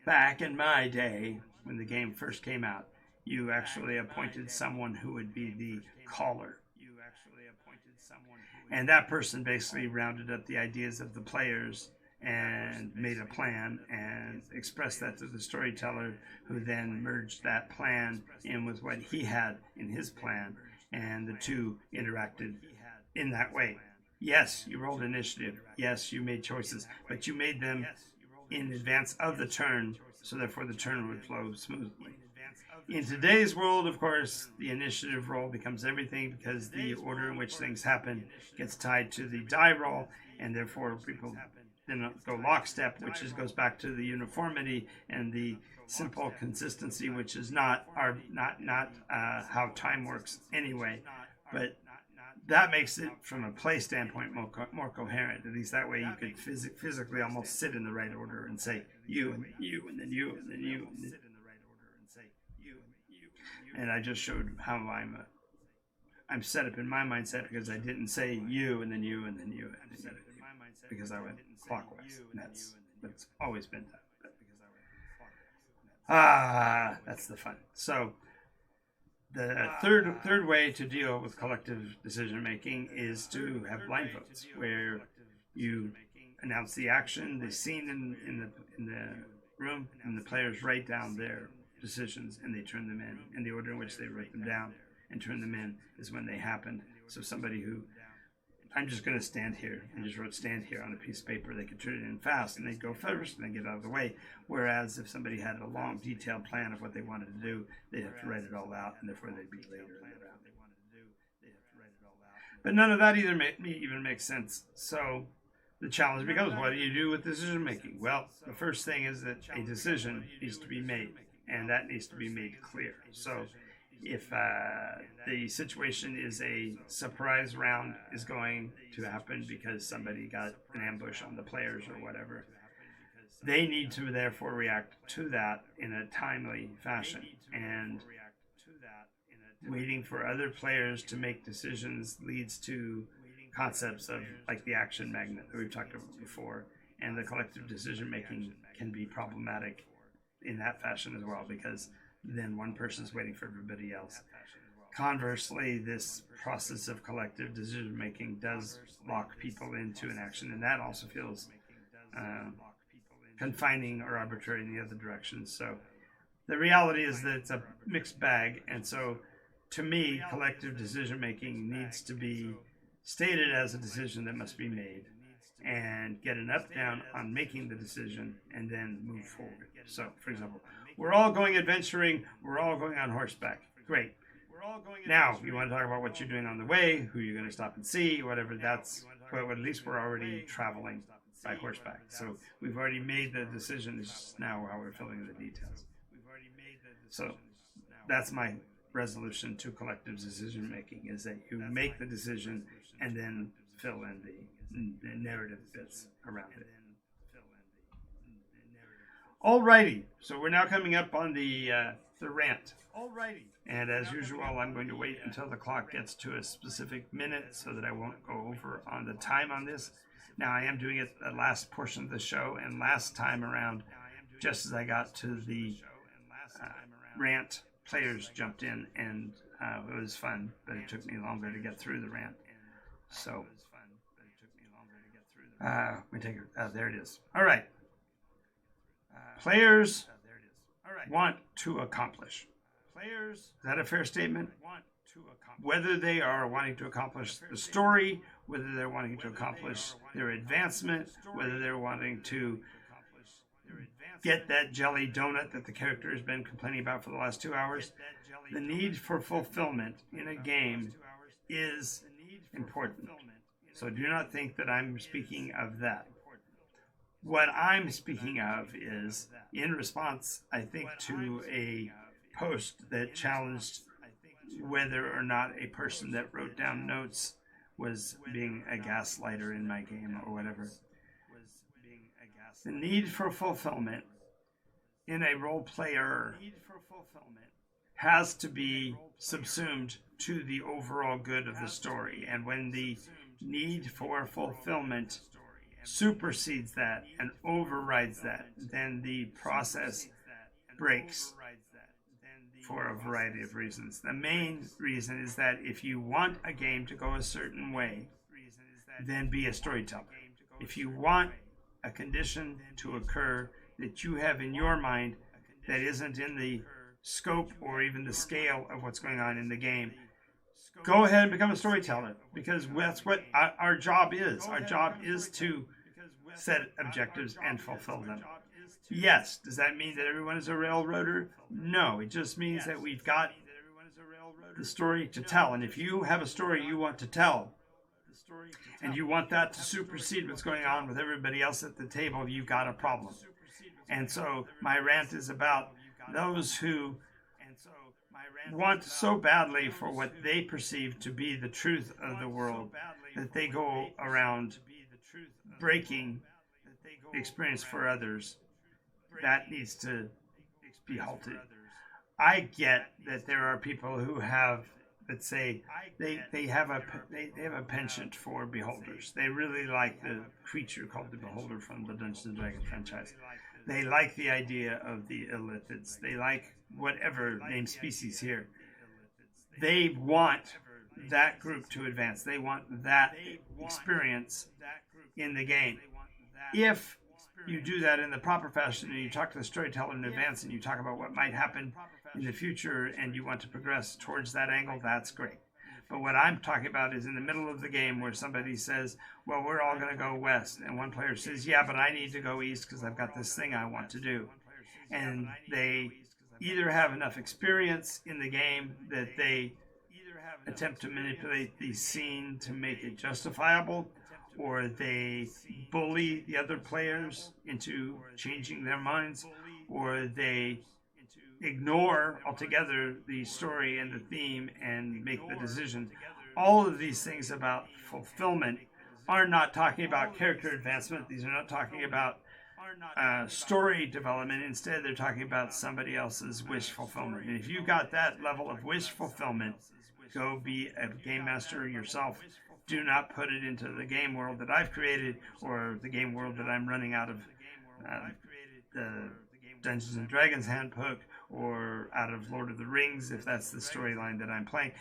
Back in my day, when the game first came out, you actually appointed someone who would be the caller. And that person basically rounded up the ideas of the players and made a plan and expressed that to the storyteller, who then merged that plan in with what he had in his plan, and the two interacted in that way. Yes, you rolled initiative. Yes, you made choices, but you made them in advance of the turn, so therefore the turn would flow smoothly. In today's world, of course, the initiative roll becomes everything, because the order in which things happen gets tied to the die roll, and therefore people then go lockstep, which goes back to the uniformity and the simple consistency, which is not how time works anyway. But that makes it, from a play standpoint, more coherent. At least that way you could physically almost sit in the right order and say you and you and then you and then you. And I just showed how I'm set up in my mindset, because I didn't say you and then you and then you and then you, because I went clockwise. That's always been done. That's the fun. So the third way to deal with collective decision making is to have blind votes, where you announce the action, the scene in the room, and the players write down their decisions and they turn them in the order in which they wrote them down and turn them in is when they happened. So somebody who, I'm just going to stand here, and just wrote stand here on a piece of paper, they could turn it in fast and they'd go first and then get out of the way. Whereas if somebody had a long detailed plan of what they wanted to do, they'd have to write it all out, and therefore they'd be later in the round. But none of that even makes sense. So the challenge becomes, what do you do with decision making? Well, the first thing is that a decision needs to be made, and that needs to be made clear. So if the situation is a surprise round is going to happen because somebody got an ambush on the players or whatever, they need to therefore react to that in a timely fashion. And waiting for other players to make decisions leads to concepts of, like, the action magnet that we've talked about before, and the collective decision making can be problematic in that fashion as well, because then one person's waiting for everybody else. Conversely, this process of collective decision making does lock people into an action, and that also feels confining or arbitrary in the other direction. So the reality is that it's a mixed bag, and so to me, collective decision making needs to be stated as a decision that must be made, and get an up-down on making the decision, and then move forward. So, for example, we're all going adventuring, we're all going on horseback. Great. Now, you want to talk about what you're doing on the way, who you're going to stop and see, whatever, that's, well, at least we're already traveling by horseback. So we've already made the decision, it's just now how we're filling in the details. So that's my resolution to collective decision making, is that you make the decision and then fill in the narrative bits around it. Alrighty, so we're now coming up on the rant. Alrighty. And as usual, I'm going to wait until the clock gets to a specific minute so that I won't go over on the time on this. Now, I am doing it the last portion of the show, and last time around, just as I got to the rant, players jumped in, and it was fun, but it took me longer to get through the rant. So, we take it. There it is. All right. Players want to accomplish. Is that a fair statement? Whether they are wanting to accomplish the story, whether they're wanting to accomplish their advancement, whether they're wanting to get that jelly donut that the character has been complaining about for the last 2 hours, the need for fulfillment in a game is important. So do not think that I'm speaking of that. What I'm speaking of is in response, I think, to a post that challenged whether or not a person that wrote down notes was being a gaslighter in my game or whatever. The need for fulfillment in a role player has to be subsumed to the overall good of the story. And when the need for fulfillment supersedes that and overrides that, then the process breaks for a variety of reasons. The main reason is that if you want a game to go a certain way, then be a storyteller. If you want a condition to occur that you have in your mind that isn't in the scope or even the scale of what's going on in the game, go ahead and become a storyteller, because that's what our job is. Our job is to set objectives and fulfill them. Yes, does that mean that everyone is a railroader? No, it just means that we've got the story to tell. And if you have a story you want to tell, and you want that to supersede what's going on with everybody else at the table, you've got a problem. And so my rant is about those who want so badly for what they perceive to be the truth of the world that they go around breaking the experience for others. That needs to be halted. I get that there are people who have, let's say, they have a penchant for beholders. They really like the creature called the beholder from the Dungeons and Dragons franchise. They like the idea of the illithids. They like whatever named species here. They want that group to advance. They want that experience in the game. If you do that in the proper fashion and you talk to the storyteller in advance and you talk about what might happen in the future and you want to progress towards that angle, that's great. But what I'm talking about is in the middle of the game where somebody says, well, we're all going to go west. And one player says, yeah, but I need to go east because I've got this thing I want to do. And they either have enough experience in the game that they attempt to manipulate the scene to make it justifiable, or they bully the other players into changing their minds, or they ignore altogether the story and the theme and make the decision. All of these things about fulfillment are not talking about character advancement. These are not talking about story development. Instead, they're talking about somebody else's wish fulfillment. And if you got that level of wish fulfillment, go be a game master yourself. Do not put it into the game world that I've created or the game world that I'm running out of the Dungeons and Dragons handbook or out of Lord of the Rings, if that's the storyline that I'm playing.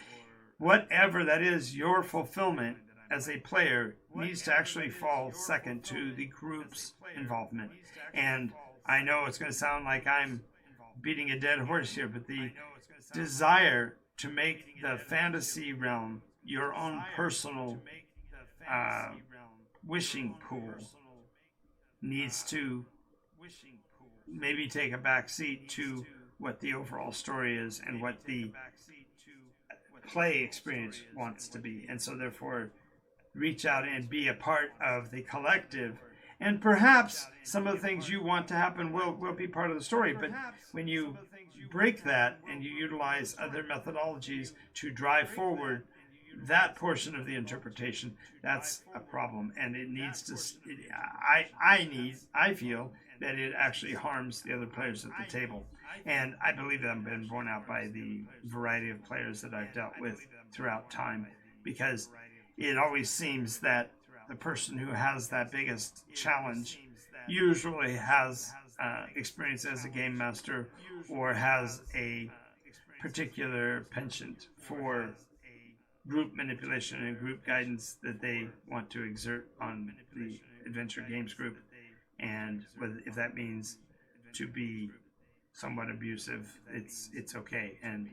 Whatever that is, your fulfillment as a player needs to actually fall second to the group's involvement. And I know it's going to sound like I'm beating a dead horse here, but the desire to make the fantasy realm your own personal wishing pool needs to maybe take a back seat to what the overall story is and what the play experience wants to be. And so therefore reach out and be a part of the collective. And perhaps some of the things you want to happen will be part of the story. But when you break that and you utilize other methodologies to drive forward that portion of the interpretation, that's a problem. And it needs to, I feel that it actually harms the other players at the table. And I believe that I've been borne out by the variety of players that I've dealt with throughout time, because it always seems that the person who has that biggest challenge usually has experience as a game master or has a particular penchant for group manipulation and group guidance that they want to exert on the adventure games group. And if that means to be somewhat abusive, it's okay. And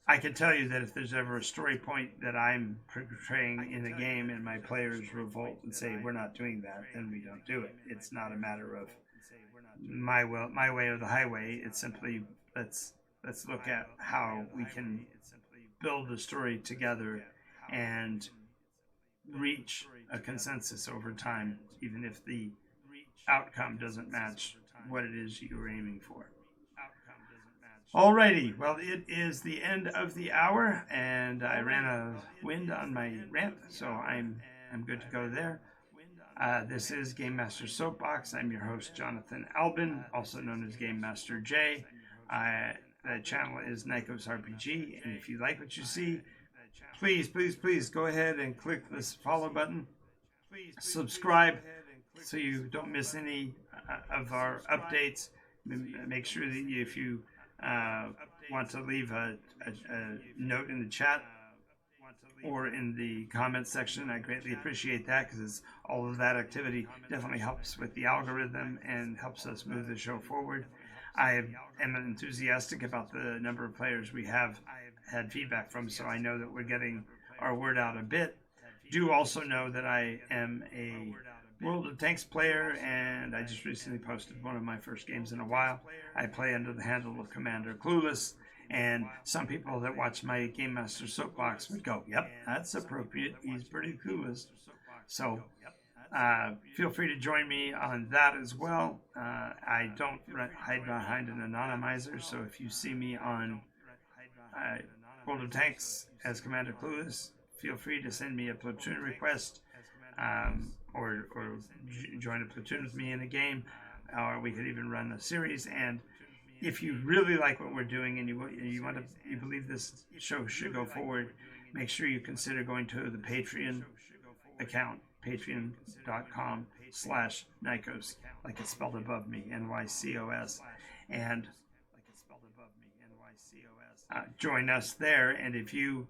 I can tell you that if there's ever a story point that I'm portraying in a game and my players revolt and say we're not doing that, then we don't do it. It's not a matter of my way or the highway. It's simply let's look at how we can build the story together and reach a consensus over time, even if the outcome doesn't match what it is you're aiming for. Alrighty, well, it is the end of the hour, and I ran out of wind on my rant, so I'm good to go there. This is Game Master Soapbox. I'm your host, Jonathan Albin, also known as Game Master J. The channel is NycosRPG, and if you like what you see, please go ahead and click this follow button. Subscribe so you don't miss any of our updates. Make sure that if you want to leave a note in the chat, or in the comments section. I greatly appreciate that, because all of that activity definitely helps with the algorithm and helps us move the show forward. I am enthusiastic about the number of players we have had feedback from, so I know that we're getting our word out a bit. Do also know that I am a World of Tanks player, and I just recently posted one of my first games in a while. I play under the handle of Commander Clueless, and some people that watch my Game Master Soapbox would go, yep, that's appropriate, he's pretty clueless. So feel free to join me on that as well. I don't hide behind an anonymizer, so if you see me on World of Tanks as Commander Clueless, feel free to send me a platoon request, or join a platoon with me in a game, or we could even run a series. And if you really like what we're doing and you believe this show should go forward, make sure you consider going to the Patreon account, patreon.com/Nykos, like it's spelled above me, NYCOS, and join us there. And if you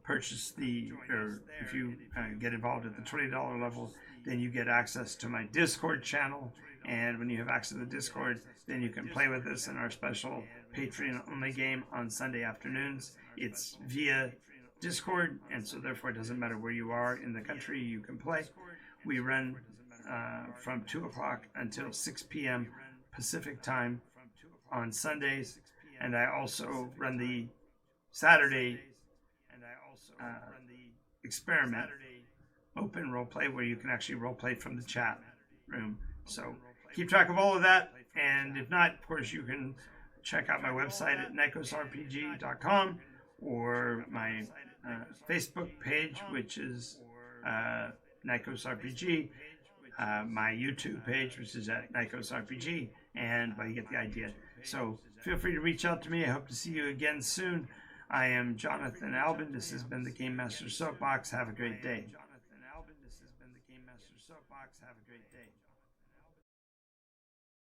purchase if you get involved at the $20 level, then you get access to my Discord channel. And when you have access to the Discord, then you can play with us in our special Patreon only game on Sunday afternoons. It's via Discord, and so therefore it doesn't matter where you are in the country, you can play. We run from 2 o'clock until 6 p.m. Pacific time on Sundays, and I also run the Saturday experiment open role play, where you can actually role play from the chat room. So keep track of all of that, and if not, of course, you can check out my website at NycosRPG.com, or my Facebook page, which is NycosRPG, my YouTube page, which is at NycosRPG, and you get the idea. So feel free to reach out to me. I hope to see you again soon. I am Jonathan Albin. This has been the Game Master Soapbox. Have a great day.